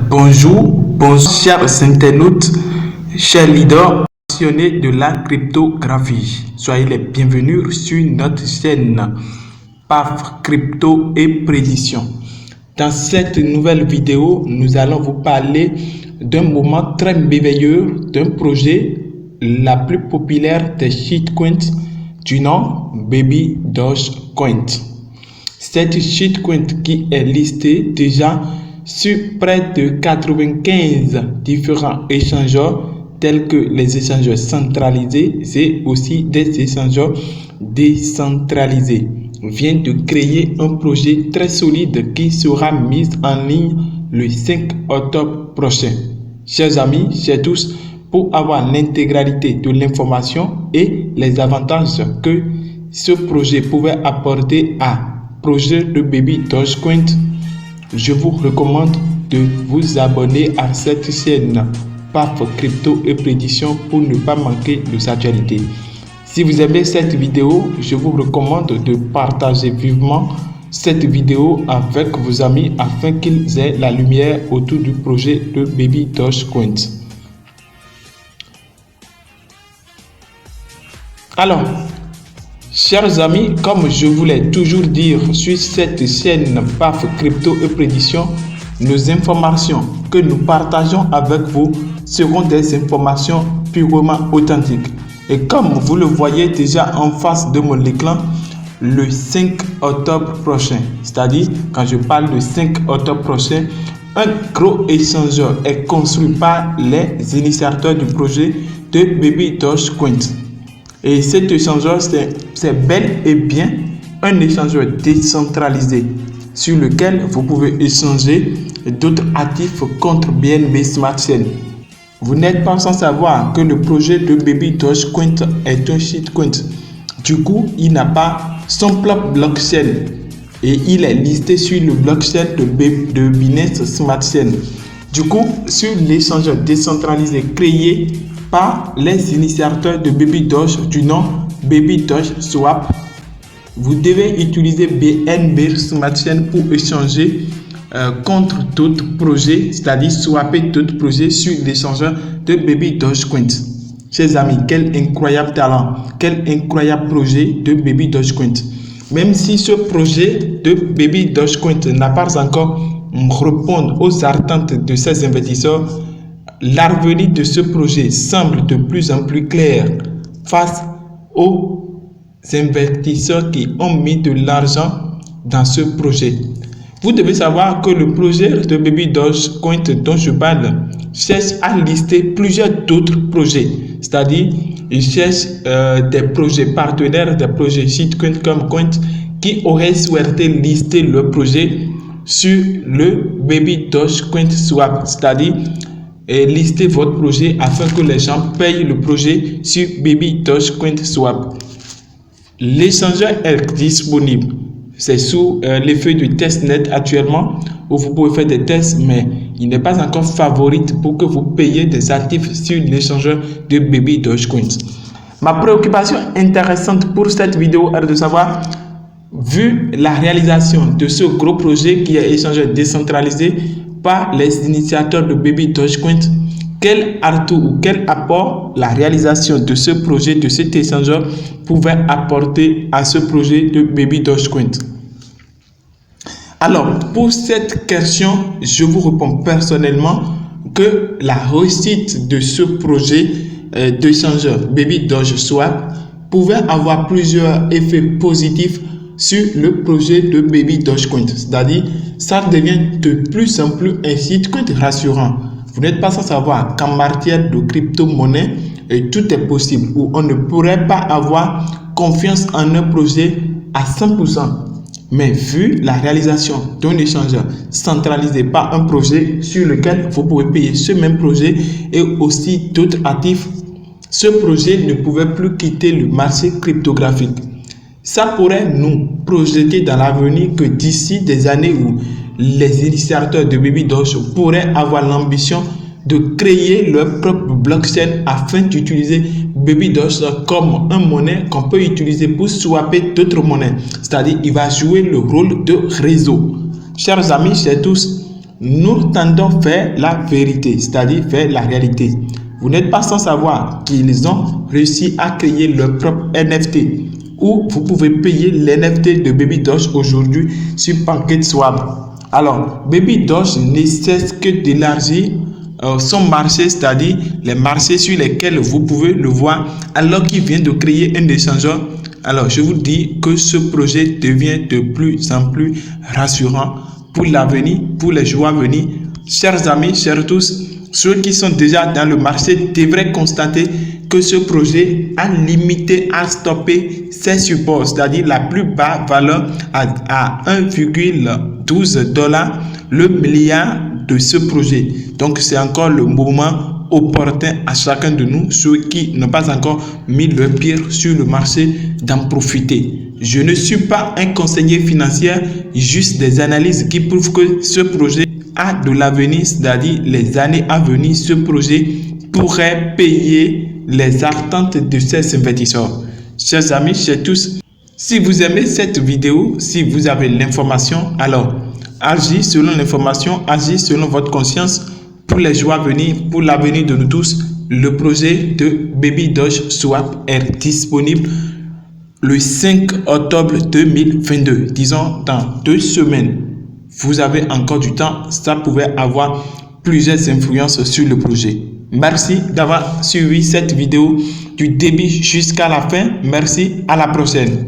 Bonjour, chers internautes, chers leaders passionnés de la cryptographie. Soyez les bienvenus sur notre chaîne PAF Crypto et Prédiction. Dans cette nouvelle vidéo, nous allons vous parler d'un moment très merveilleux d'un projet la plus populaire des shitcoins du nom Baby Dogecoin. Cette shitcoin qui est listée déjà sur près de 95 différents échangeurs tels que les échangeurs centralisés et aussi des échangeurs décentralisés, vient de créer un projet très solide qui sera mis en ligne le 5 octobre prochain. Chers amis, chers tous, pour avoir l'intégralité de l'information et les avantages que ce projet pouvait apporter à projet de Baby Dogecoin, je vous recommande de vous abonner à cette chaîne PAF Crypto et Prédiction pour ne pas manquer de actualités. Si vous aimez cette vidéo, je vous recommande de partager vivement cette vidéo avec vos amis afin qu'ils aient la lumière autour du projet de Baby Dogecoin. Alors, chers amis, comme je voulais toujours dire sur cette chaîne PAF Crypto et Prédiction, nos informations que nous partageons avec vous seront des informations purement authentiques. Et comme vous le voyez déjà en face de mon écran, le 5 octobre prochain, c'est-à-dire quand je parle de 5 octobre prochain, un gros échangeur est construit par les initiateurs du projet de Baby Dogecoin. Et cet échangeur, c'est bel et bien un échangeur décentralisé sur lequel vous pouvez échanger d'autres actifs contre BNB Smart Chain. Vous n'êtes pas sans savoir que le projet de Baby Dogecoin est un shitcoin. Du coup, il n'a pas son propre blockchain et il est listé sur le blockchain de Binance Smart Chain. Du coup, sur l'échangeur décentralisé créé par les initiateurs de Baby Doge du nom Baby Doge Swap, vous devez utiliser BNB Smart Chain pour échanger contre d'autres projets, c'est-à-dire swapper d'autres projets sur l'échangeur de Baby Dogecoin. Chers amis, quel incroyable talent, quel incroyable projet de Baby Dogecoin. Même si ce projet de Baby Dogecoin n'a pas encore répondu aux attentes de ses investisseurs, l'avenir de ce projet semble de plus en plus clair face aux investisseurs qui ont mis de l'argent dans ce projet. Vous devez savoir que le projet de Baby Dogecoin dont je parle cherche à lister plusieurs d'autres projets, c'est-à-dire il cherche des projets partenaires, des projets shitcoin comme coin qui auraient souhaité lister le projet sur le Baby Dogecoin Swap, c'est-à-dire lister votre projet afin que les gens payent le projet sur Baby Dogecoin Swap. L'échangeur est disponible. C'est sous l'effet du testnet actuellement où vous pouvez faire des tests, mais il n'est pas encore favorite pour que vous payiez des actifs sur l'échangeur de Baby Dogecoin. Ma préoccupation intéressante pour cette vidéo est de savoir, vu la réalisation de ce gros projet qui est échangeur décentralisé par les initiateurs de Baby Dogecoin, quel atout ou quel apport la réalisation de ce projet, de cet échangeur pouvait apporter à ce projet de Baby Dogecoin. Alors, pour cette question, je vous réponds personnellement que la réussite de ce projet d'échangeur Baby Doge Swap pouvait avoir plusieurs effets positifs sur le projet de Baby Dogecoin. C'est-à-dire, ça devient de plus en plus un shitcoin rassurant. Vous n'êtes pas sans savoir qu'en matière de crypto-monnaie, tout est possible, où on ne pourrait pas avoir confiance en un projet à 100%. Mais vu la réalisation d'un échangeur centralisé par un projet sur lequel vous pouvez payer ce même projet et aussi d'autres actifs, ce projet ne pouvait plus quitter le marché cryptographique. Ça pourrait nous projeter dans l'avenir que d'ici des années où les initiateurs de Baby Doge pourraient avoir l'ambition de créer leur propre blockchain afin d'utiliser Baby Doge comme une monnaie qu'on peut utiliser pour swapper d'autres monnaies. C'est-à-dire, il va jouer le rôle de réseau. Chers amis, chers tous, nous tendons vers la vérité, c'est-à-dire vers la réalité. Vous n'êtes pas sans savoir qu'ils ont réussi à créer leur propre NFT où vous pouvez payer l'NFT de Baby Doge aujourd'hui sur PancakeSwap. Alors, Baby Doge ne cesse que d'élargir son marché, c'est-à-dire les marchés sur lesquels vous pouvez le voir alors qu'il vient de créer un échangeur. Alors, je vous dis que ce projet devient de plus en plus rassurant pour l'avenir, pour les jours à venir. Chers amis, chers tous, ceux qui sont déjà dans le marché devraient constater que ce projet a limité, a stoppé ses supports, c'est-à-dire la plus basse valeur à 1,12 $ le milliard de ce projet. Donc, c'est encore le moment opportun à chacun de nous, ceux qui n'ont pas encore mis leur pied sur le marché, d'en profiter. Je ne suis pas un conseiller financier, juste des analyses qui prouvent que ce projet a de l'avenir, c'est-à-dire les années à venir, ce projet pourrait payer les attentes de ces investisseurs. Chers amis, chers tous, si vous aimez cette vidéo, si vous avez l'information, alors agissez selon l'information, agissez selon votre conscience pour les jours à venir, pour l'avenir de nous tous. Le projet de Baby Doge Swap est disponible le 5 octobre 2022, disons dans 2 semaines. Vous avez encore du temps, ça pouvait avoir plusieurs influences sur le projet. Merci d'avoir suivi cette vidéo du début jusqu'à la fin. Merci, à la prochaine.